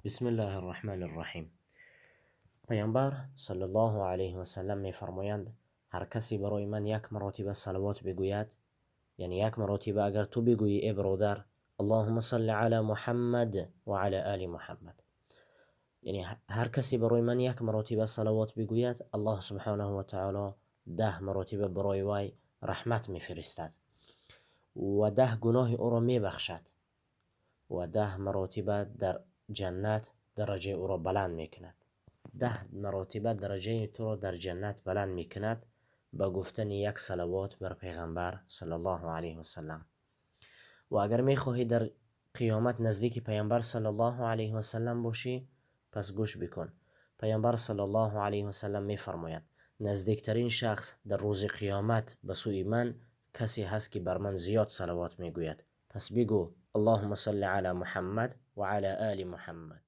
بسم الله الرحمن الرحیم. پیامبر صلی الله علیه و سلم میفرمایند هر کسی برای من یک مرتبه صلوات بگوید، یعنی یک مرتبه اگر تو بگویی ای برادر اللهم صل علی محمد و علی آل محمد، یعنی هر کسی برای من یک مرتبه صلوات بگوید الله سبحانه و تعالی 10 مرتبه برای وی رحمت میفرستد و 10 گناه او را میبخشد و 10 مرتبه در جنت درجه او را بلند میکند. 10 مرتبه درجه تو را در جنت بلند میکند با گفتن یک صلوات بر پیغمبر صلی الله علیه و سلم. و اگر میخواهی در قیامت نزدیک پیامبر صلی الله علیه و سلم باشی، پس گوش بکن. پیامبر صلی الله علیه و سلم میفرماید نزدیکترین شخص در روز قیامت به سوی من کسی هست که بر من زیاد صلوات میگوید. پس بگو اللهم صل علی محمد و علی آل محمد.